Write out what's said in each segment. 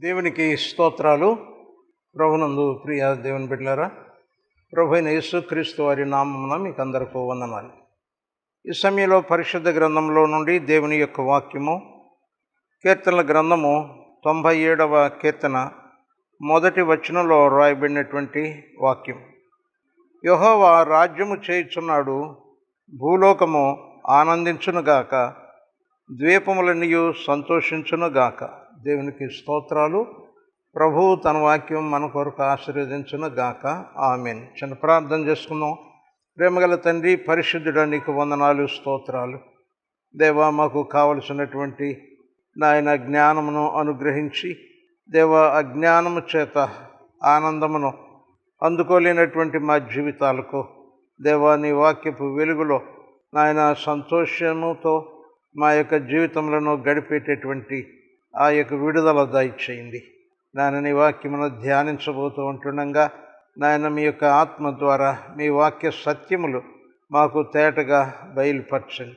దేవునికి స్తోత్రాలు. ప్రభునందు ప్రియ దేవుని బిడ్డలారా, ప్రభు అయిన యేసుక్రీస్తు వారి నామమున మీకు అందరికీ వందనాలు. ఈ సమయంలో పరిశుద్ధ గ్రంథంలో నుండి దేవుని యొక్క వాక్యము, కీర్తనల గ్రంథము 97వ కీర్తన మొదటి వచనంలో రాయబడినటువంటి వాక్యం. యెహోవా రాజ్యము చేయుచున్నాడు, భూలోకము ఆనందించునుగాక, ద్వీపములన్నీయు సంతోషించునుగాక. దేవునికి స్తోత్రాలు. ప్రభువు తన వాక్యం మన కొరకు ఆశీర్వదించునుగాక. ఆమేన్. చిన్న ప్రార్థన చేసుకుందాం. ప్రేమగల తండ్రి, పరిశుద్ధుడా, నీకు వందనాలు, స్తోత్రాలు. దేవా, మాకు కావలసినటువంటి నాయన జ్ఞానమును అనుగ్రహించి, దేవా, అజ్ఞానము చేత ఆనందమును అందుకోలేనటువంటి మా జీవితాలకు దేవా, నీ వాక్యపు వెలుగులో నాయన సంతోషముతో మా యొక్క జీవితంలో గడిపేటటువంటి ఆ యొక్క విడుదల దయచేయండి. నాయన నీ వాక్యమును ధ్యానించబోతూ ఉంటుండగా నాయన మీ యొక్క ఆత్మ ద్వారా మీ వాక్య సత్యములు మాకు తేటగా బయలుపరచండి.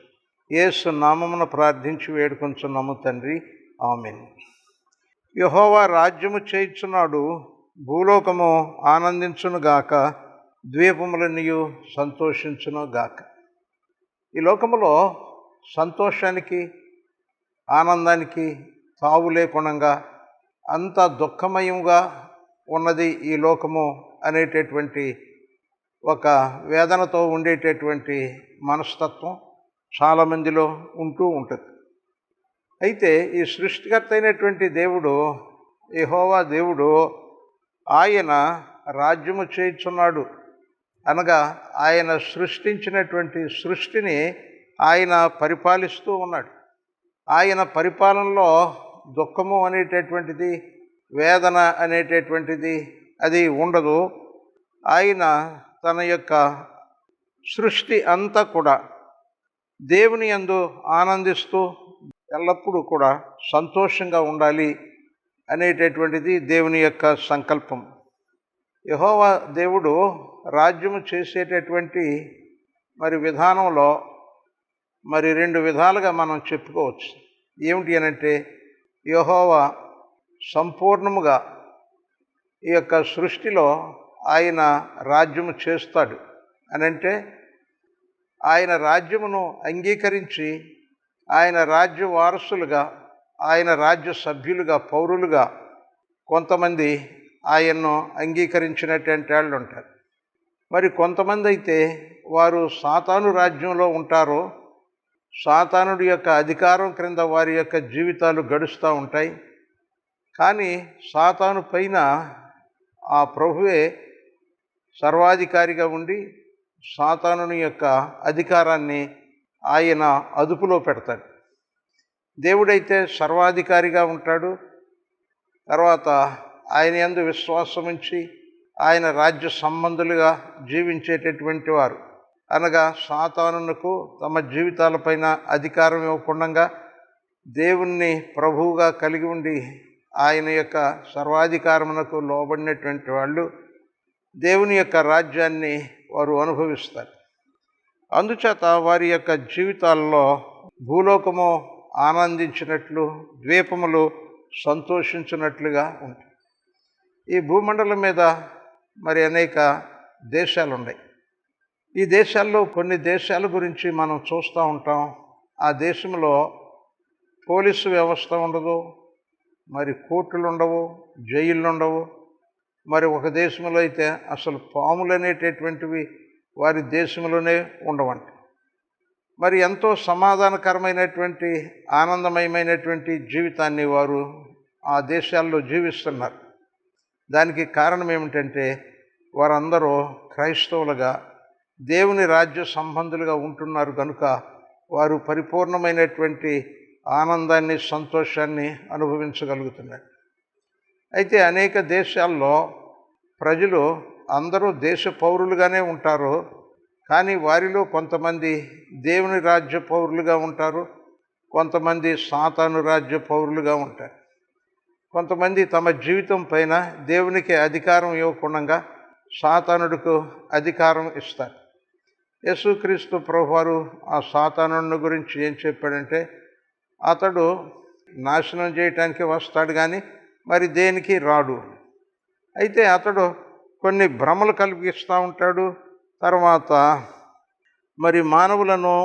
యేసు నామమున ప్రార్థించి వేడుకొంచున్నాము తండ్రి, ఆమేన్. యెహోవా రాజ్యము చేయుచున్నాడు, భూలోకము ఆనందించునుగాక, ద్వీపములన్నీయు సంతోషించునుగాక. ఈ లోకములో సంతోషానికి ఆనందానికి తావు లేకుండా అంత దుఃఖమయంగా ఉన్నది ఈ లోకము అనేటటువంటి ఒక వేదనతో ఉండేటటువంటి మనస్తత్వం చాలామందిలో ఉంటూ ఉంటుంది. అయితే ఈ సృష్టికర్త అయినటువంటి దేవుడు, యెహోవా దేవుడు, ఆయన రాజ్యము చేయుచున్నాడు అనగా ఆయన సృష్టించినటువంటి సృష్టిని ఆయన పరిపాలిస్తూ ఉన్నాడు. ఆయన పరిపాలనలో దుఃఖము అనేటటువంటిది, వేదన అనేటటువంటిది అది ఉండదు. ఆయన తన యొక్క సృష్టి అంతా కూడా దేవుని యందు ఆనందిస్తూ ఎల్లప్పుడూ కూడా సంతోషంగా ఉండాలి అనేటటువంటిది దేవుని యొక్క సంకల్పం. యెహోవా దేవుడు రాజ్యము చేసేటటువంటి విధానంలో రెండు విధాలుగా మనం చెప్పుకోవచ్చు. ఏమిటి అనంటే, యెహోవా సంపూర్ణముగా ఈ యొక్క సృష్టిలో ఆయన రాజ్యము చేస్తాడు అనంటే, ఆయన రాజ్యమును అంగీకరించి ఆయన రాజ్య వారసులుగా, ఆయన రాజ్య సభ్యులుగా, పౌరులుగా కొంతమంది ఆయన్ను అంగీకరించినటువంటి వాళ్ళు ఉంటారు. కొంతమంది అయితే వారు సాతాను రాజ్యంలో ఉంటారు. సాతానుడి యొక్క అధికారం క్రింద వారి యొక్క జీవితాలు గడుస్తూ ఉంటాయి. కానీ సాతాను పైన ఆ ప్రభువే సర్వాధికారిగా ఉండి సాతానుని యొక్క అధికారాన్ని ఆయన అదుపులో పెడతాడు. దేవుడైతే సర్వాధికారిగా ఉంటాడు. తర్వాత ఆయన యందు విశ్వాసం ఉంచి ఆయన రాజ్య సంబంధులుగా జీవించేటటువంటి వారు అనగా సాతానునకు తమ జీవితాలపైన అధికారం ఇవ్వకుండా దేవుణ్ణి ప్రభువుగా కలిగి ఉండి ఆయన యొక్క సర్వాధికారమునకు లోబడినటువంటి వాళ్ళు దేవుని యొక్క రాజ్యాన్ని వారు అనుభవిస్తారు. అందుచేత వారి యొక్క జీవితాల్లో భూలోకము ఆనందించినట్లు, ద్వీపములు సంతోషించినట్లుగా ఉంటాయి. ఈ భూమండలం మీద అనేక దేశాలు ఉన్నాయి. ఈ దేశాల్లో కొన్ని దేశాల గురించి మనం చూస్తూ ఉంటాం. ఆ దేశంలో పోలీసు వ్యవస్థ ఉండదు, కోర్టులు ఉండవు, జైళ్ళు ఉండవు. ఒక దేశంలో అయితే అసలు పాములు అనేటటువంటివి వారి దేశంలోనే ఉండవంట. ఎంతో సమాధానకరమైనటువంటి, ఆనందమయమైనటువంటి జీవితాన్ని వారు ఆ దేశాల్లో జీవిస్తున్నారు. దానికి కారణం ఏమిటంటే, వారందరూ క్రైస్తవులుగా దేవుని రాజ్య సంబంధులుగా ఉంటున్నారు కనుక వారు పరిపూర్ణమైనటువంటి ఆనందాన్ని, సంతోషాన్ని అనుభవించగలుగుతున్నారు. అయితే అనేక దేశాల్లో ప్రజలు అందరూ దేశ పౌరులుగానే ఉంటారు. కానీ వారిలో కొంతమంది దేవుని రాజ్య పౌరులుగా ఉంటారు, కొంతమంది సాతాను రాజ్య పౌరులుగా ఉంటారు. కొంతమంది తమ జీవితం పైన దేవునికి అధికారం ఇవ్వకుండా సాతానుడికి అధికారం ఇస్తారు. యేసుక్రీస్తు ప్రభువారు ఆ సాతానుని గురించి ఏం చెప్పాడంటే, అతడు నాశనం చేయటానికి వస్తాడు కానీ మరి దేనికి రాడు. అయితే అతడు కొన్ని భ్రమలు కలిగిస్తూ ఉంటాడు. తర్వాత మరి మానవులను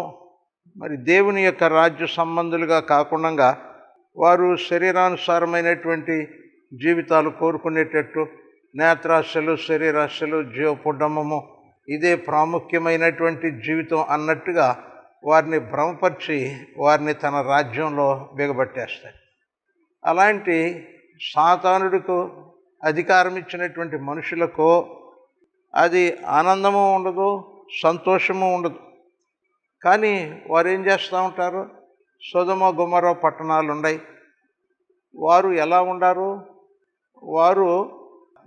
మరి దేవుని యొక్క రాజ్య సంబంధులుగా కాకుండా వారు శరీరానుసారమైనటువంటి జీవితాలు కోరుకునేటట్టు నేత్రాశలు, శరీరాశలు, జీవపుడ్డమము ఇదే ప్రాముఖ్యమైనటువంటి జీవితం అన్నట్టుగా వారిని భ్రమపరిచి వారిని తన రాజ్యంలో బిగబట్టేస్తాయి. అలాంటి సాతానుడికి అధికారం ఇచ్చినటువంటి మనుషులకు అది ఆనందము ఉండదు, సంతోషము ఉండదు. కానీ వారు ఏం చేస్తూ ఉంటారు? సొదొమ గొమొర్రా పట్టణాలు ఉన్నాయి. వారు ఎలా ఉండారు? వారు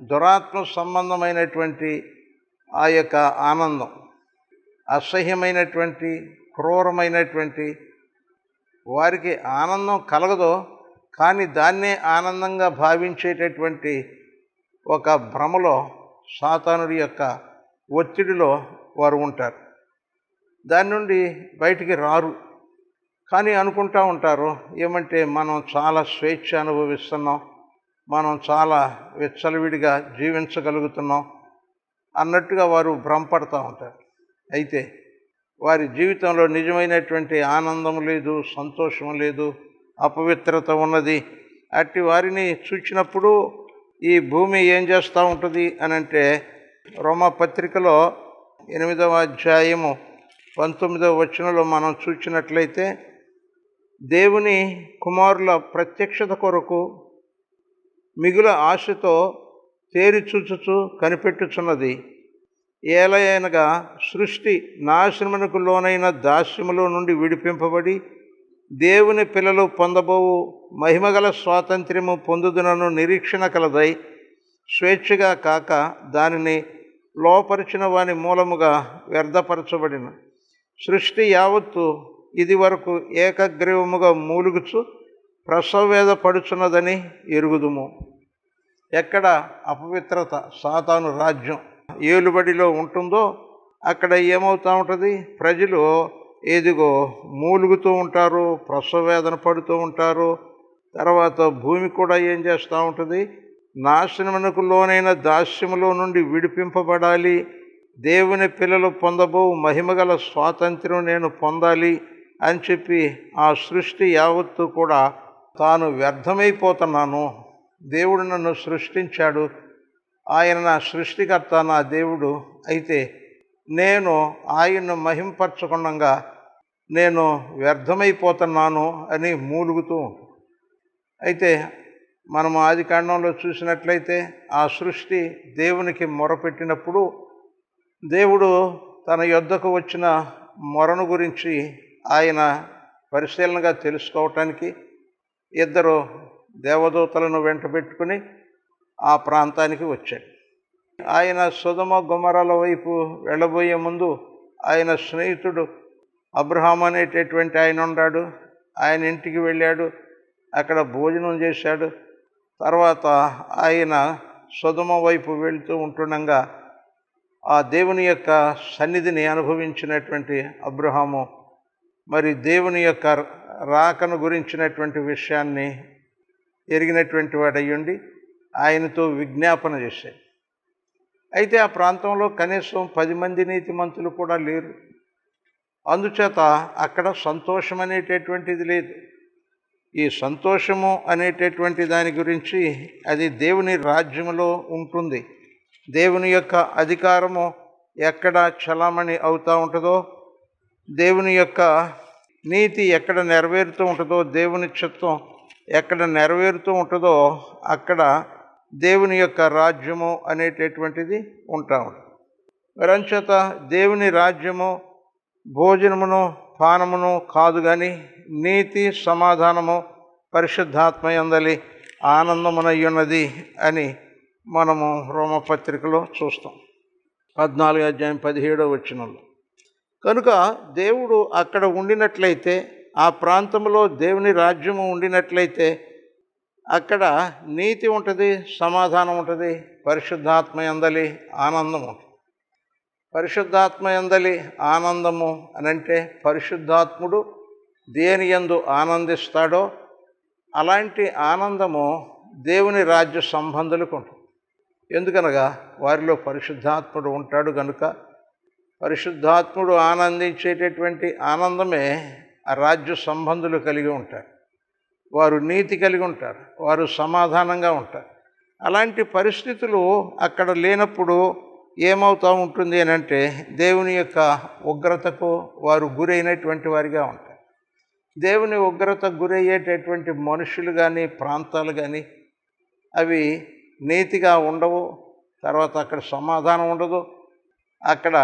దురాత్మ సంబంధమైనటువంటి ఆ యొక్క ఆనందం, అసహ్యమైనటువంటి క్రూరమైనటువంటి, వారికి ఆనందం కలగదు కానీ దాన్నే ఆనందంగా భావించేటటువంటి ఒక భ్రమలో, సాతానుడి యొక్క ఒత్తిడిలో వారు ఉంటారు. దాని నుండి బయటికి రారు. కానీ అనుకుంటూ ఉంటారు, ఏమంటే మనం చాలా స్వేచ్ఛ అనుభవిస్తున్నాం, మనం చాలా విచ్చలవిడిగా జీవించగలుగుతున్నాం అన్నట్టుగా వారు భ్రమపడుతూ ఉంటారు. అయితే వారి జీవితంలో నిజమైనటువంటి ఆనందం లేదు, సంతోషం లేదు, అపవిత్రత ఉన్నది. అట్టి వారిని చూచినప్పుడు ఈ భూమి ఏం చేస్తూ ఉంటుంది అని అంటే, రోమాపత్రికలో 8వ అధ్యాయము 19వ వచనంలో మనం చూచినట్లయితే, దేవుని కుమారుల ప్రత్యక్షత కొరకు మిగుల ఆశతో తేరిచూచుచు కనిపెట్టుచున్నది. ఏలయనగా సృష్టి నాశనమునకు లోనైన దాస్యములో నుండి విడిపింపబడి దేవుని పిల్లలు పొందబోవు మహిమగల స్వాతంత్ర్యము పొందుదునను నిరీక్షణ కలదై, స్వేచ్ఛగా కాక దానిని లోపరిచిన వాని మూలముగా వ్యర్థపరచబడిన సృష్టి యావత్తు ఇది వరకు ఏకగ్రీవముగా మూలుగుచు ప్రసవవేద పడుచున్నదని ఎరుగుదుము. ఎక్కడ అపవిత్రత, సాతాను రాజ్యం ఏలుబడిలో ఉంటుందో అక్కడ ఏమవుతూ ఉంటుంది? ప్రజలు ఏదిగో మూలుగుతూ ఉంటారు, ప్రసవవేదన పడుతూ ఉంటారు. తర్వాత భూమి కూడా ఏం చేస్తూ ఉంటుంది? నాశనమునకు లోనైన దాస్యములో నుండి విడిపింపబడాలి, దేవుని పిల్లలు పొందబో మహిమగల స్వాతంత్ర్యం నేను పొందాలి అని చెప్పి ఆ సృష్టి యావత్తు కూడా తాను వ్యర్థమైపోతున్నాను, దేవుడు నన్ను సృష్టించాడు, ఆయన నా సృష్టికర్త, నా దేవుడు, అయితే నేను ఆయన్ను మహింపరచకుండా నేను వ్యర్థమైపోతున్నాను అని మూలుగుతూ ఉంటాను. అయితే మనము ఆదికాండంలో చూసినట్లయితే ఆ సృష్టి దేవునికి మొరపెట్టినప్పుడు దేవుడు తన యొద్దకు వచ్చిన మొరను గురించి ఆయన పరిశీలనగా తెలుసుకోవటానికి 2 దేవదూతలను వెంట పెట్టుకుని ఆ ప్రాంతానికి వచ్చాడు. ఆయన సొదొమ గొమొర్రాల వైపు వెళ్ళబోయే ముందు ఆయన స్నేహితుడు అబ్రహాము అనేటటువంటి ఆయన ఉన్నాడు. ఆయన ఇంటికి వెళ్ళాడు, అక్కడ భోజనం చేశాడు. తర్వాత ఆయన సొదొమ వైపు వెళ్తూ ఉంటుండగా ఆ దేవుని యొక్క సన్నిధిని అనుభవించినటువంటి అబ్రహాము మరి దేవుని యొక్క రాకను గురించినటువంటి విషయాన్ని ఎరిగినటువంటి వాడయ్యుండి ఆయనతో విజ్ఞాపన చేశాడు. అయితే ఆ ప్రాంతంలో కనీసం 10 మంది నీతిమంతులు కూడా లేరు. అందుచేత అక్కడ సంతోషం అనేటటువంటిది లేదు. ఈ సంతోషము అనేటటువంటి దాని గురించి అది దేవుని రాజ్యములో ఉంటుంది. దేవుని యొక్క అధికారము ఎక్కడ చలామణి అవుతూ ఉంటుందో, దేవుని యొక్క నీతి ఎక్కడ నెరవేరుతూ ఉంటుందో, దేవుని చిత్తం ఎక్కడ నెరవేరుతూ ఉంటుందో అక్కడ దేవుని యొక్క రాజ్యము అనేటటువంటిది ఉంటా ఉంటుంది. మరి అంచేత దేవుని రాజ్యము భోజనమును పానమును కాదు కానీ నీతి, సమాధానము, పరిశుద్ధాత్మ యందలి ఆనందమునయ్యున్నది అని మనము రోమపత్రికలో చూస్తాం. 14వ అధ్యాయం 17వ వచనంలో. కనుక దేవుడు అక్కడ ఉండినట్లయితే, ఆ ప్రాంతంలో దేవుని రాజ్యము ఉండినట్లయితే అక్కడ నీతి ఉంటుంది, సమాధానం ఉంటుంది, పరిశుద్ధాత్మ యందలి ఆనందం ఉంటుంది. పరిశుద్ధాత్మ యందలి ఆనందము అనంటే పరిశుద్ధాత్ముడు దేని యందు ఆనందిస్తాడో అలాంటి ఆనందము దేవుని రాజ్య సంబంధులకు ఉంటుంది. ఎందుకనగా వారిలో పరిశుద్ధాత్ముడు ఉంటాడు గనుక పరిశుద్ధాత్ముడు ఆనందించేటటువంటి ఆనందమే ఆ రాజ్య సంబంధులు కలిగి ఉంటారు. వారు నీతి కలిగి ఉంటారు, వారు సమాధానంగా ఉంటారు. అలాంటి పరిస్థితులు అక్కడ లేనప్పుడు ఏమవుతూ ఉంటుంది అని అంటే దేవుని యొక్క ఉగ్రతకు వారు గురైనటువంటి వారిగా ఉంటారు. దేవుని ఉగ్రతకు గురయ్యేటటువంటి మనుషులు కానీ ప్రాంతాలు కానీ అవి నీతిగా ఉండవు. తర్వాత అక్కడ సమాధానం ఉండదు, అక్కడ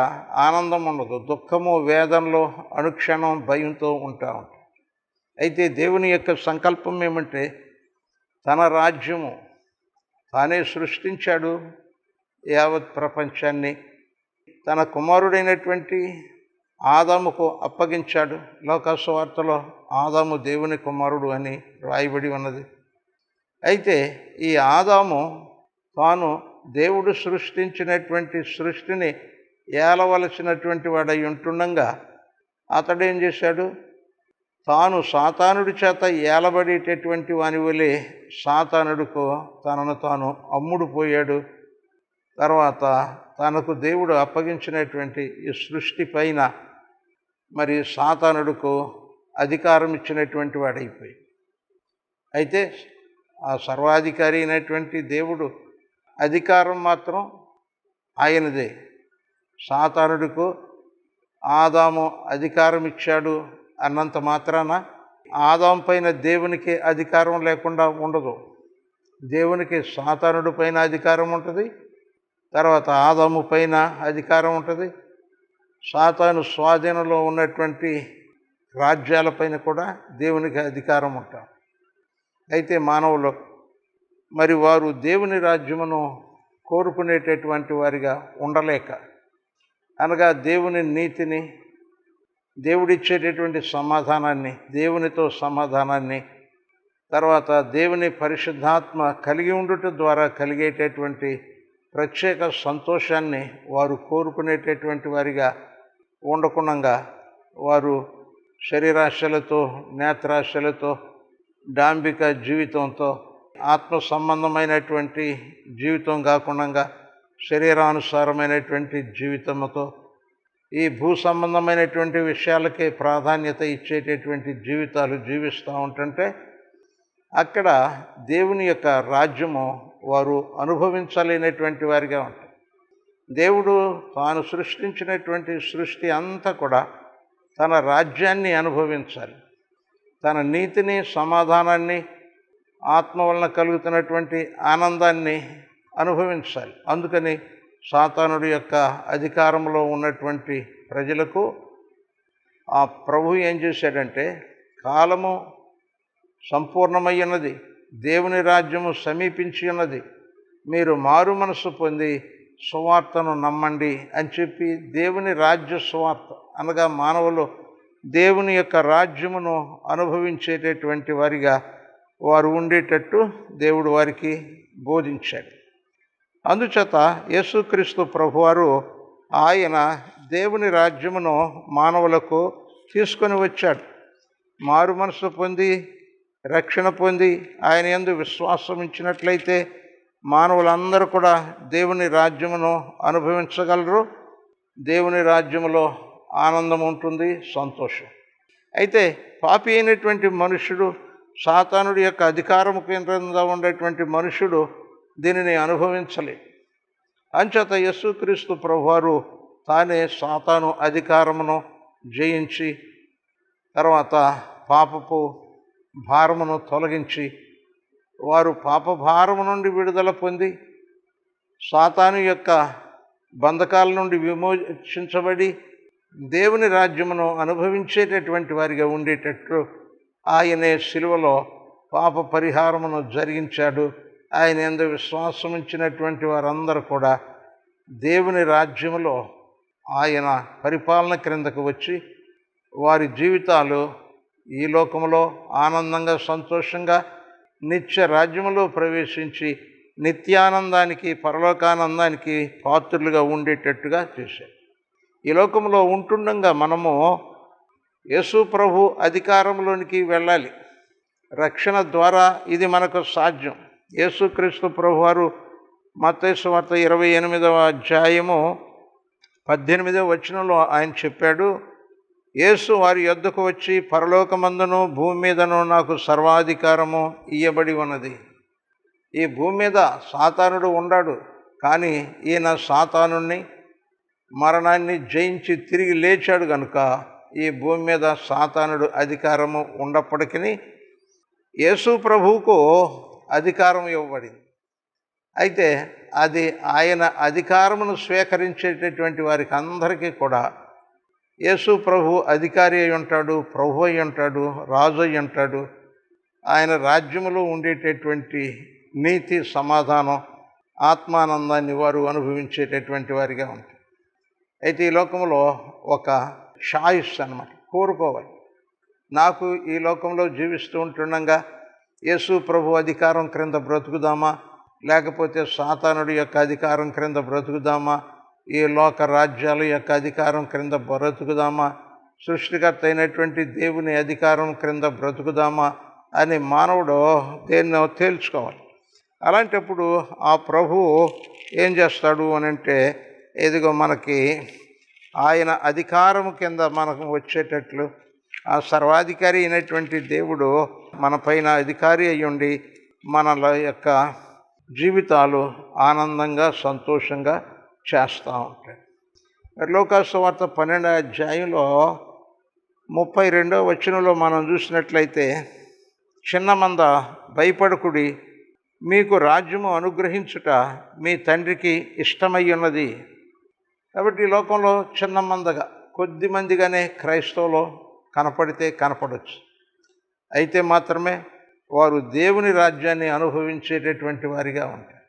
ఆనందం ఉండదు, దుఃఖము వేదనలో అనుక్షణం భయంతో ఉంటా ఉంటారు. అయితే దేవుని యొక్క సంకల్పం ఏమంటే తన రాజ్యము తానే సృష్టించాడు, యావత్ ప్రపంచాన్ని తన కుమారుడైనటువంటి ఆదాముకు అప్పగించాడు. లోకసువార్తలో ఆదాము దేవుని కుమారుడు అని రాయబడి ఉన్నది. అయితే ఈ ఆదాము తాను దేవుడు సృష్టించినటువంటి సృష్టిని ఏలవలసినటువంటి వాడై ఉంటుండగా అతడేం చేశాడు? తాను సాతానుడి చేత ఏలబడేటటువంటి వాని వలె సాతానుడికు తనను తాను అమ్ముడుపోయాడు. తర్వాత తనకు దేవుడు అప్పగించినటువంటి ఈ సృష్టి పైన మరి సాతానుడికు అధికారం ఇచ్చినటువంటి వాడైపోయి. అయితే ఆ సర్వాధికారి అయినటువంటి దేవుడు అధికారం మాత్రం ఆయనదే. సాతానుడికు ఆదాము అధికారం ఇచ్చాడు అన్నంత మాత్రాన ఆదాము పైన దేవునికి అధికారం లేకుండా ఉండదు. దేవునికి సాతానుడి పైన అధికారం ఉంటుంది, తర్వాత ఆదాము పైన అధికారం ఉంటుంది, సాతాను స్వాధీనంలో ఉన్నటువంటి రాజ్యాలపైన కూడా దేవునికి అధికారం ఉంటుంది. అయితే మానవులు మరి వారు దేవుని రాజ్యమును కోరుకునేటటువంటి వారిగా ఉండలేక, అనగా దేవుని నీతిని, దేవుడిచ్చేటటువంటి సమాధానాన్ని, దేవునితో సమాధానాన్ని, తర్వాత దేవుని పరిశుద్ధాత్మ కలిగి ఉండుట ద్వారా కలిగేటటువంటి ప్రత్యేక సంతోషాన్ని వారు కోరుకునేటటువంటి వారిగా ఉండకుండా వారు శరీరాశలతో, నేత్రాశలతో, డాంబిక జీవితంతో, ఆత్మ సంబంధమైనటువంటి జీవితం కాకుండా శరీరానుసారమైనటువంటి జీవితంతో, ఈ భూ సంబంధమైనటువంటి విషయాలకే ప్రాధాన్యత ఇచ్చేటటువంటి జీవితాలు జీవిస్తూ ఉంటుంటే అక్కడ దేవుని యొక్క రాజ్యము వారు అనుభవించలేనటువంటి వారిగా ఉంటారు. దేవుడు తాను సృష్టించినటువంటి సృష్టి అంతా కూడా తన రాజ్యాన్ని అనుభవించాలి, తన నీతిని, సమాధానాన్ని, ఆత్మ వలన కలుగుతున్నటువంటి ఆనందాన్ని అనుభవించాలి. అందుకని సాతానుడి యొక్క అధికారంలో ఉన్నటువంటి ప్రజలకు ఆ ప్రభు ఏం చేశాడంటే, కాలము సంపూర్ణమై ఉన్నది, దేవుని రాజ్యము సమీపించి ఉన్నది, మీరు మారు మనసు పొంది సువార్తను నమ్మండి అని చెప్పి దేవుని రాజ్య సువార్త అనగా మానవులు దేవుని యొక్క రాజ్యమును అనుభవించేటటువంటి వారిగా వారు ఉండేటట్టు దేవుడు వారికి బోధించాడు. అందుచేత యేసుక్రీస్తు ప్రభువారు ఆయన దేవుని రాజ్యమును మానవులకు తీసుకొని వచ్చాడు. మారు మనసు పొంది రక్షణ పొంది ఆయన యందు విశ్వాసం ఉంచినట్లయితే మానవులందరూ కూడా దేవుని రాజ్యమును అనుభవించగలరు. దేవుని రాజ్యములో ఆనందం ఉంటుంది, సంతోషం. అయితే పాపి అయినటువంటి మనుషుడు, సాతానుడి యొక్క అధికారము కేంద్రంగా ఉండేటువంటి మనుషుడు దీనిని అనుభవించలేదు. అంచేత యేసుక్రీస్తు ప్రభువారు తానే సాతాను అధికారమును జయించి తర్వాత పాపపు భారమును తొలగించి వారు పాప భారము నుండి విడుదల పొంది సాతాను యొక్క బంధకాల నుండి విమోచించబడి దేవుని రాజ్యమును అనుభవించేటటువంటి వారిగా ఉండేటట్లు ఆయనే శిలువలో పాప పరిహారమును జరిగించాడు. ఆయన యందు విశ్వాసం ఉంచినటువంటి వారందరూ కూడా దేవుని రాజ్యములో ఆయన పరిపాలన క్రిందకు వచ్చి వారి జీవితాలు ఈ లోకములో ఆనందంగా, సంతోషంగా నిత్య రాజ్యములో ప్రవేశించి నిత్యానందానికి, పరలోకానందానికి పాత్రులుగా ఉండేటట్టుగా చేశారు. ఈ లోకంలో ఉంటుండగా మనము యేసు ప్రభు అధికారంలోనికి వెళ్ళాలి. రక్షణ ద్వారా ఇది మనకు సాధ్యం. యేసుక్రీస్తు ప్రభువారు మత్తయి సువార్త 28వ అధ్యాయము 18వ వచనంలో ఆయన చెప్పాడు, యేసు వారి యొద్దకు వచ్చి, పరలోకమందును భూమి మీదను నాకు సర్వాధికారము ఇయ్యబడి ఉన్నది. ఈ భూమి మీద సాతానుడు ఉన్నాడు, కానీ ఈయన సాతానుణ్ణి మరణాన్ని జయించి తిరిగి లేచాడు కనుక ఈ భూమి మీద సాతానుడు అధికారము ఉన్నప్పటికీ యేసు ప్రభువుకు అధికారం ఇవ్వబడింది. అయితే అది ఆయన అధికారమును స్వీకరించేటటువంటి వారికి అందరికీ కూడా యేసు ప్రభు అధికారి అయి ఉంటాడు, ప్రభు అయి ఉంటాడు, రాజు అయి ఉంటాడు. ఆయన రాజ్యములో ఉండేటటువంటి నీతి, సమాధానం, ఆత్మానందాన్ని వారు అనుభవించేటటువంటి వారిగా ఉంటారు. అయితే ఈ లోకంలో ఒక చాయిస్ అన్నమాట, కోరుకోవాలి. నాకు ఈ లోకంలో జీవిస్తూ ఉంటుండగా యేసు ప్రభు అధికారం క్రింద బ్రతుకుదామా, లేకపోతే సాతానుడి యొక్క అధికారం క్రింద బ్రతుకుదామా, ఈ లోక రాజ్యాల యొక్క అధికారం క్రింద బ్రతుకుదామా, సృష్టికర్త అయినటువంటి దేవుని అధికారం క్రింద బ్రతుకుదామా అని మానవుడు దేన్నో తేల్చుకోవాలి. అలాంటప్పుడు ఆ ప్రభువు ఏం చేస్తాడు అని అంటే, ఇదిగో మనకి ఆయన అధికారం కింద మనకు వచ్చేటట్లు ఆ సర్వాధికారి అయినటువంటి దేవుడు మన పైన అధికారి అయ్యుండి మన యొక్క జీవితాలు ఆనందంగా, సంతోషంగా చేస్తూ ఉంటాయి. లూకా సువార్త 12వ అధ్యాయంలో 32వ వచనంలో మనం చూసినట్లయితే, చిన్న మంద భయపడకుడి, మీకు రాజ్యము అనుగ్రహించుట మీ తండ్రికి ఇష్టమై ఉన్నది. కాబట్టి ఈ లోకంలో చిన్న మందగా, కొద్ది మందిగానే క్రైస్తవులు కనపడితే కనపడవచ్చు. అయితే మాత్రమే వారు దేవుని రాజ్యాన్ని అనుభవించేటటువంటి వారిగా ఉంటారు.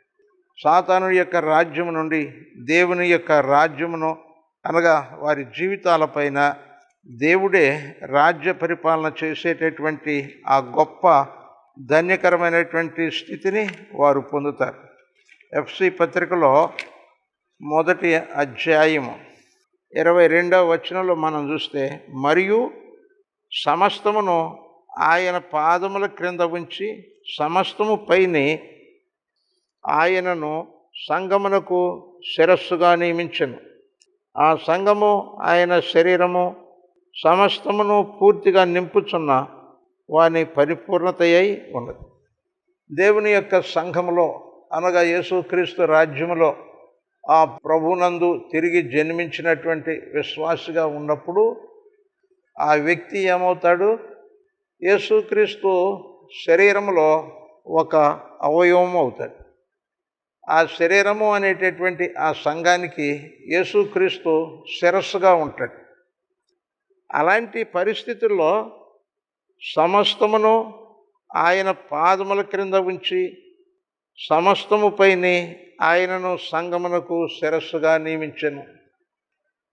సాతాను యొక్క రాజ్యము నుండి దేవుని యొక్క రాజ్యమును, అనగా వారి జీవితాలపైన దేవుడే రాజ్య పరిపాలన చేసేటటువంటి ఆ గొప్ప ధన్యకరమైనటువంటి స్థితిని వారు పొందుతారు. ఎఫ్సి పత్రికలో 1వ అధ్యాయము 22వ వచనంలో మనం చూస్తే, మరియు సమస్తమును ఆయన పాదముల క్రింద ఉంచి సమస్తము పైని ఆయనను సంఘమునకు శిరస్సుగా నియమించెను. ఆ సంఘము ఆయన శరీరము, సమస్తమును పూర్తిగా నింపుచున్న వాని పరిపూర్ణత అయి ఉన్నది. దేవుని యొక్క సంఘములో, అనగా యేసుక్రీస్తు రాజ్యములో ఆ ప్రభునందు తిరిగి జన్మించినటువంటి విశ్వాసిగా ఉన్నప్పుడు ఆ వ్యక్తి ఏమవుతాడు? యేసుక్రీస్తు శరీరములో ఒక అవయవం అవుతాడు. ఆ శరీరము అనేటటువంటి ఆ సంఘానికి యేసుక్రీస్తు శిరస్సుగా ఉంటాడు. అలాంటి పరిస్థితుల్లో సమస్తమును ఆయన పాదముల క్రింద ఉంచి సమస్తము పైని ఆయనను సంఘమునకు శిరస్సుగా నియమించెను.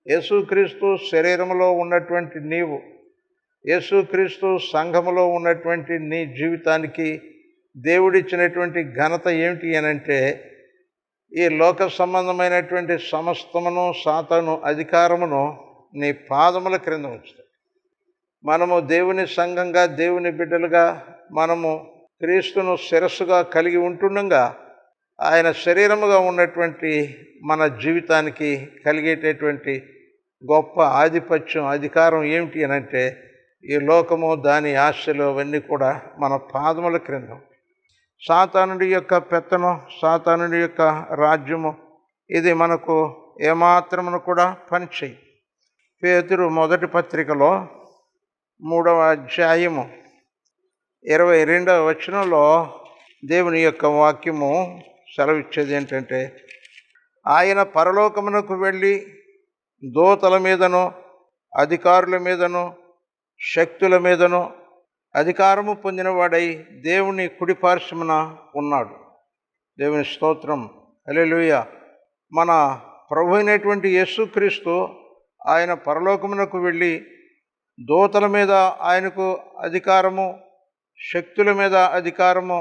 యేసుక్రీస్తు శరీరములో ఉన్నటువంటి నీవు, యేసుక్రీస్తు సంఘములో ఉన్నటువంటి నీ జీవితానికి దేవుడిచ్చినటువంటి ఘనత ఏమిటి అనంటే, ఈ లోక సంబంధమైనటువంటి సమస్తమును, సాతాను అధికారమును నీ పాదముల క్రింద ఉంచుతాడు. మనము దేవుని సంఘంగా, దేవుని బిడ్డలుగా మనము క్రీస్తును శిరస్సుగా కలిగి ఉంటుండగా ఆయన శరీరముగా ఉన్నటువంటి మన జీవితానికి కలిగేటటువంటి గొప్ప ఆధిపత్యం, అధికారం ఏమిటి అనంటే, ఈ లోకము, దాని ఆశలు అవన్నీ కూడా మన పాదముల క్రింద. సాతానుడి యొక్క పెత్తనం, సాతానుడి యొక్క రాజ్యము ఇది మనకు ఏమాత్రమును కూడా పనిచేయి. పేతురు మొదటి పత్రికలో 3వ అధ్యాయము 22వ వచనంలో దేవుని యొక్క వాక్యము సెలవిచ్చేది ఏంటంటే, ఆయన పరలోకమునకు వెళ్ళి దూతల మీదను, అధికారుల మీదను, శక్తుల మీదను అధికారము పొందినవాడై దేవుని కుడిపార్శ్వమున ఉన్నాడు. దేవుని స్తోత్రం, హల్లెలూయా. మన ప్రభు అయినటువంటి యేసుక్రీస్తు ఆయన పరలోకమునకు వెళ్ళి దూతల మీద ఆయనకు అధికారము, శక్తుల మీద అధికారము,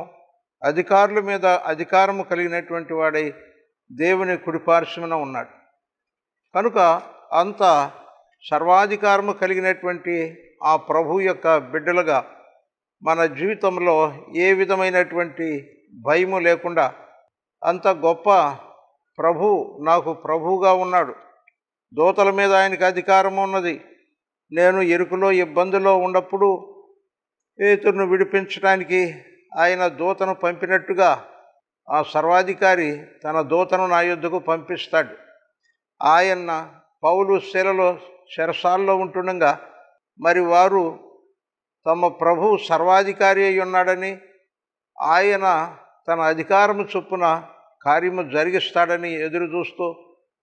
అధికారుల మీద అధికారము కలిగినటువంటి వాడై దేవుని కుడిపార్శ్వమున ఉన్నాడు. కనుక అంత సర్వాధికారము కలిగినటువంటి ఆ ప్రభు యొక్క బిడ్డలుగా మన జీవితంలో ఏ విధమైనటువంటి భయము లేకుండా. అంత గొప్ప ప్రభు నాకు ప్రభువుగా ఉన్నాడు. దూతల మీద ఆయనకి అధికారం ఉన్నది. నేను ఇరుకులో ఇబ్బందిలో ఉన్నప్పుడు పేతురును విడిపించడానికి ఆయన దూతను పంపినట్టుగా ఆ సర్వాధికారి తన దూతను నా యొద్దకు పంపిస్తాడు. ఆయన పౌలు శిలలో చెరసాల్లో ఉంటుండగా మరి వారు తమ ప్రభువు సర్వాధికారి అయి ఉన్నాడని, ఆయన తన అధికారము చొప్పున కార్యము జరిగిస్తాడని ఎదురు చూస్తూ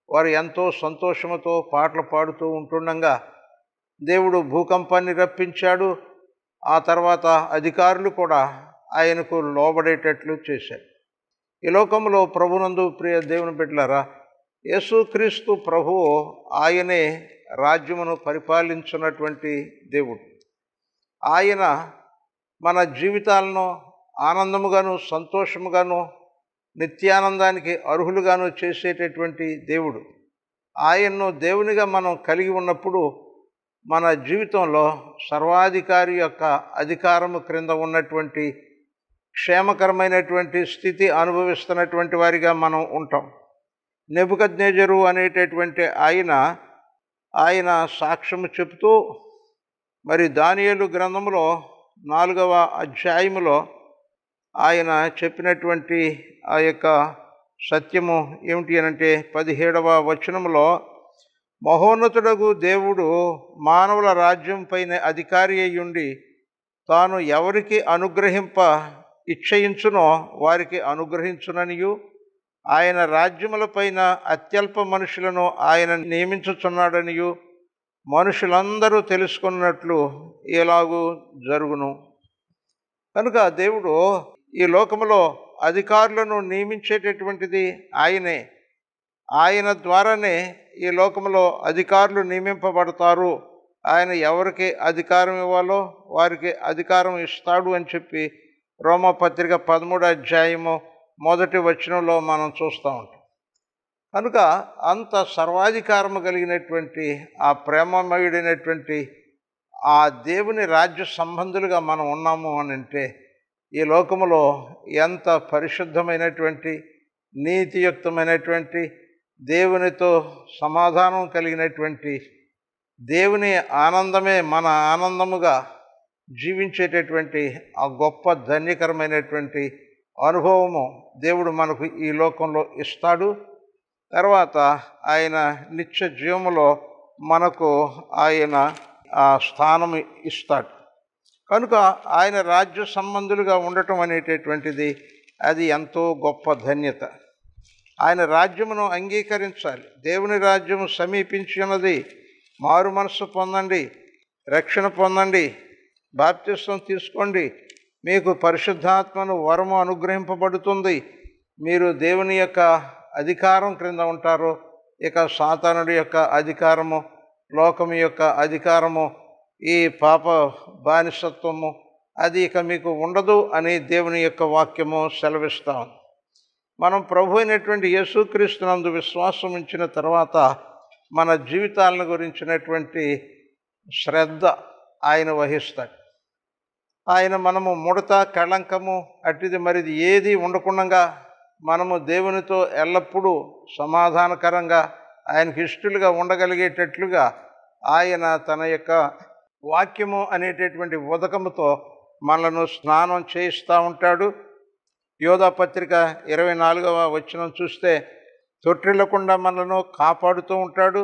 వారు ఎంతో సంతోషముతో పాటలు పాడుతూ ఉంటుండగా దేవుడు భూకంపాన్ని రప్పించాడు. ఆ తర్వాత అధికారులు కూడా ఆయనకు లోబడేటట్లు చేశారు. ఈ లోకంలో ప్రభునందు ప్రియ దేవుని బిడ్డలారా, యేసుక్రీస్తు ప్రభువు ఆయనే రాజ్యమును పరిపాలించున్నటువంటి దేవుడు. ఆయన మన జీవితాలను ఆనందముగాను సంతోషముగాను నిత్యానందానికి అర్హులుగాను చేసేటటువంటి దేవుడు. ఆయన్ను దేవునిగా మనం కలిగి ఉన్నప్పుడు మన జీవితంలో సర్వాధికారి యొక్క అధికారము క్రింద ఉన్నటువంటి క్షేమకరమైనటువంటి స్థితి అనుభవిస్తున్నటువంటి వారిగా మనం ఉంటాం. నెబుకద్నెజరు అనేటటువంటి ఆయన సాక్ష్యము చెబుతూ మరి దానియేలు గ్రంథములో 4వ అధ్యాయములో ఆయన చెప్పినటువంటి ఆ యొక్క సత్యము ఏమిటి అనంటే 17వ వచనములో, మహోన్నతుడగు దేవుడు మానవుల రాజ్యం పైన అధికారి అయ్యుండి తాను ఎవరికి అనుగ్రహింప ఇచ్చయించునో వారికి అనుగ్రహించుననియు, ఆయన రాజ్యములపైన అత్యల్ప మనుషులను ఆయన నియమించుచున్నాడనియు మనుషులందరూ తెలుసుకున్నట్లు ఎలాగూ జరుగును. కనుక దేవుడు ఈ లోకములో అధికారులను నియమించేటటువంటిది ఆయనే. ఆయన ద్వారానే ఈ లోకంలో అధికారులు నియమింపబడతారు. ఆయన ఎవరికి అధికారం ఇవ్వాలో వారికి అధికారం ఇస్తాడు అని చెప్పి రోమాపత్రిక 13వ అధ్యాయము 1వ వచనంలో మనం చూస్తూ ఉంటాం. కనుక అంత సర్వాధికారము కలిగినటువంటి ఆ ప్రేమమయుడైనటువంటి ఆ దేవుని రాజ్య సంబంధులుగా మనం ఉన్నాము అని అంటే ఈ లోకములో ఎంత పరిశుద్ధమైనటువంటి నీతియుక్తమైనటువంటి దేవునితో సమాధానం కలిగినటువంటి దేవుని ఆనందమే మన ఆనందముగా జీవించేటటువంటి ఆ గొప్ప ధన్యకరమైనటువంటి అనుభవము దేవుడు మనకు ఈ లోకంలో ఇస్తాడు. తర్వాత ఆయన నిత్య జీవములో మనకు ఆయన ఆ స్థానం ఇస్తాడు. కనుక ఆయన రాజ్య సంబంధులుగా ఉండటం అనేటటువంటిది అది ఎంతో గొప్ప ధన్యత. ఆయన రాజ్యమును అంగీకరించాలి. దేవుని రాజ్యము సమీపించి ఉన్నది, మారు మనస్సు పొందండి, రక్షణ పొందండి, బాప్తిస్మం తీసుకోండి, మీకు పరిశుద్ధాత్మను వరము అనుగ్రహింపబడుతుంది, మీరు దేవుని యొక్క అధికారం క్రింద ఉంటారు. ఇక సాతానుడి యొక్క అధికారము, లోకము యొక్క అధికారము, ఈ పాప బానిసత్వము అది ఇక మీకు ఉండదు అని దేవుని యొక్క వాక్యము సెలవిస్తాం. మనం ప్రభు అయినటువంటి యేసుక్రీస్తునందు విశ్వాసం ఉంచిన తర్వాత మన జీవితాలను గురించినటువంటి శ్రద్ధ ఆయన వహిస్తాడు. ఆయన మనము ముడత కళంకము అట్టిది మరిది ఏది ఉండకుండా మనము దేవునితో ఎల్లప్పుడూ సమాధానకరంగా ఆయనకి ఇష్టలుగా ఉండగలిగేటట్లుగా ఆయన తన యొక్క వాక్యము అనేటటువంటి ఉదకముతో మనలను స్నానం చేయిస్తూ ఉంటాడు. యోధా పత్రిక 24వ వచనం చూస్తే తొట్టిల్లకుండా మనలను కాపాడుతూ ఉంటాడు.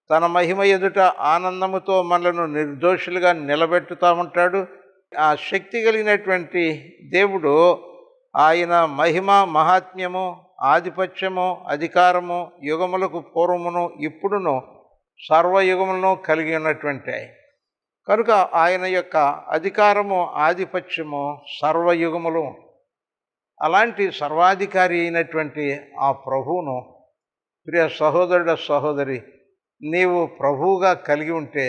తన మహిమ ఎదుట ఆనందముతో మనలను నిర్దోషులుగా నిలబెట్టుతూ ఉంటాడు. ఆ శక్తి కలిగినటువంటి దేవుడు ఆయన మహిమ మహాత్మ్యము ఆధిపత్యము అధికారము యుగములకు పూర్వమును ఇప్పుడును సర్వయుగములను కలిగి ఉన్నటువంటి కనుక ఆయన యొక్క అధికారము ఆధిపత్యము సర్వయుగములు. అలాంటి సర్వాధికారి అయినటువంటి ఆ ప్రభువును ప్రియ సహోదరుడ సహోదరి, నీవు ప్రభువుగా కలిగి ఉంటే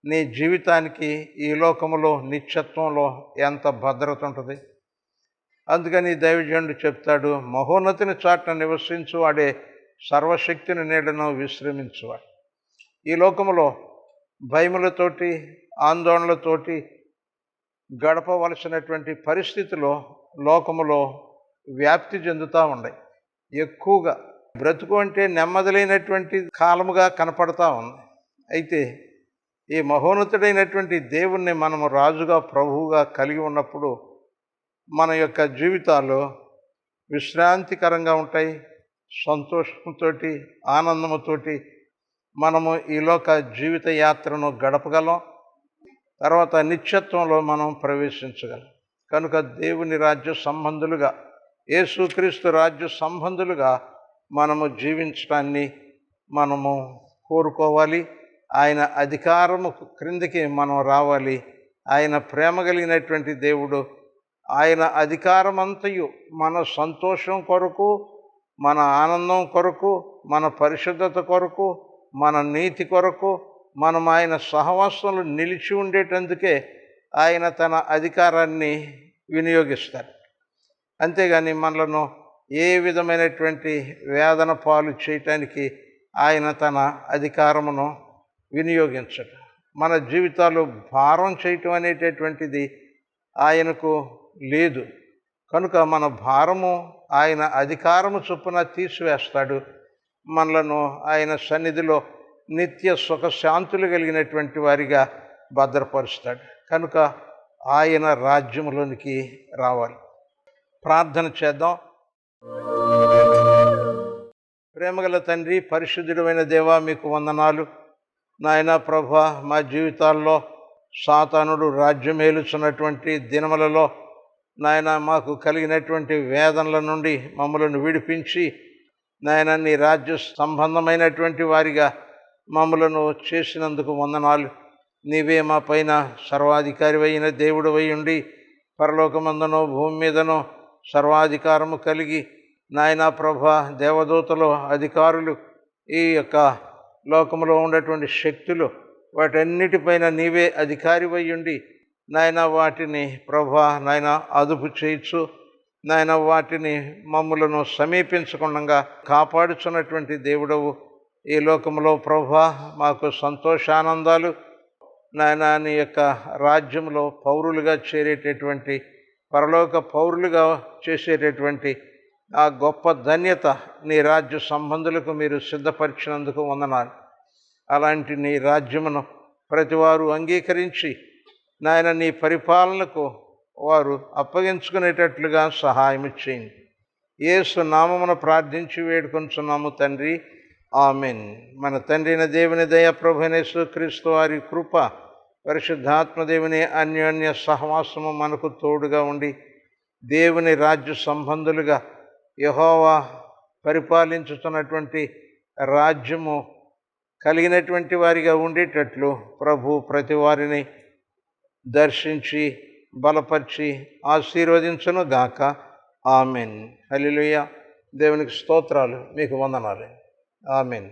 నీ జీవితానికి ఈ లోకములో నిత్యత్వంలో ఎంత భద్రత ఉంటుంది. అందుకని దైవజనుడు చెప్తాడు, మహోన్నతిని చాటున నివసించువాడే సర్వశక్తిని నీడను విశ్రమించువాడు. ఈ లోకములో భయములతోటి ఆందోళనలతోటి గడపవలసినటువంటి పరిస్థితిలో లోకములో వ్యాప్తి చెందుతూ ఉన్నాయి. ఎక్కువగా బ్రతుకు అంటే నెమ్మదిలేనటువంటి కాలముగా కనపడతా ఉంది. అయితే ఈ మహోన్నతుడైనటువంటి దేవుణ్ణి మనము రాజుగా, ప్రభువుగా కలిగి ఉన్నప్పుడు మన యొక్క జీవితాలు విశ్రాంతికరంగా ఉంటాయి. సంతోషంతో, ఆనందముతో మనము ఈ లోక జీవిత యాత్రను గడపగలం. తర్వాత నిత్యత్వంలో మనం ప్రవేశించగలం. కనుక దేవుని రాజ్య సంబంధులుగా, యేసుక్రీస్తు రాజ్య సంబంధులుగా మనము జీవించడాన్ని మనము కోరుకోవాలి. ఆయన అధికారము క్రిందికి మనం రావాలి. ఆయన ప్రేమ కలిగినటువంటి దేవుడు. ఆయన అధికారమంతయు మన సంతోషం కొరకు, మన ఆనందం కొరకు, మన పరిశుద్ధత కొరకు, మన నీతి కొరకు, మనం ఆయన సహవాసంలో నిలిచి ఉండేటందుకే ఆయన తన అధికారాన్ని వినియోగిస్తారు. అంతేగాని మనలను ఏ విధమైనటువంటి వేదన పాలు చేయటానికి ఆయన తన అధికారమును వినియోగించడు. మన జీవితాలు భారం చేయటం అనేటటువంటిది ఆయనకు లేదు. కనుక మన భారము ఆయన అధికారము చొప్పున తీసివేస్తాడు. మనలను ఆయన సన్నిధిలో నిత్య సుఖశాంతులు కలిగినటువంటి వారిగా భద్రపరుస్తాడు. కనుక ఆయన రాజ్యములోనికి రావాలి. ప్రార్థన చేద్దాం. ప్రేమగల తండ్రి, పరిశుద్ధుడైన దేవా, మీకు వందనాలు. నాయనా ప్రభువా, మా జీవితాల్లో సాతానుడు రాజ్యమేలుచున్నటువంటి దినములలో నాయన మాకు కలిగినటువంటి వేదనల నుండి మమ్మలను విడిపించి నాయన నీ రాజ్య సంబంధమైనటువంటి వారిగా మమ్మలను చేసినందుకు వందనాలు. నీవే మా పైన సర్వాధికారి అయిన దేవుడు అయి ఉండి పరలోకమందునో భూమి మీదనో సర్వాధికారము కలిగి నాయనా ప్రభా, దేవదూతలు, అధికారులు, ఈ యొక్క లోకంలో ఉన్నటువంటి శక్తులు, వాటన్నిటిపైన నీవే అధికారి అయి ఉండి నాయన వాటిని ప్రభా నాయన అదుపు చేయొచ్చు. నాయన వాటిని మమ్ములను సమీపించకుండా కాపాడుచున్నటువంటి దేవుడవు. ఈ లోకంలో ప్రభా మాకు సంతోషానందాలు నాయన నీ యొక్క రాజ్యంలో పౌరులుగా చేరేటటువంటి, పరలోక పౌరులుగా చేసేటటువంటి ఆ గొప్ప ధన్యత నీ రాజ్య సంబంధులకు మీరు సిద్ధపరిచినందుకు వందనాలు. అలాంటి నీ రాజ్యమును ప్రతివారు అంగీకరించి నాయన నీ పరిపాలనకు వారు అప్పగించుకునేటట్లుగా సహాయం చేయండి. యేసు నామమున ప్రార్థించి వేడుకొంచున్నాము తండ్రి, ఆమెన్. మన తండ్రి అయిన దేవుని దయ, ప్రభువైన యేసుక్రీస్తు వారి కృప, పరిశుద్ధాత్మదేవుని అన్యోన్య సహవాసము మనకు తోడుగా ఉండి దేవుని రాజ్య సంబంధులుగా యెహోవా పరిపాలించుతున్నటువంటి రాజ్యము కలిగినటువంటి వారిగా ఉండేటట్లు ప్రభు ప్రతి వారిని దర్శించి బలపరిచి ఆశీర్వదించును గాక. ఆమెన్. హల్లెలూయా. దేవునికి స్తోత్రాలు. మీకు వందనాలు. ఆమెన్.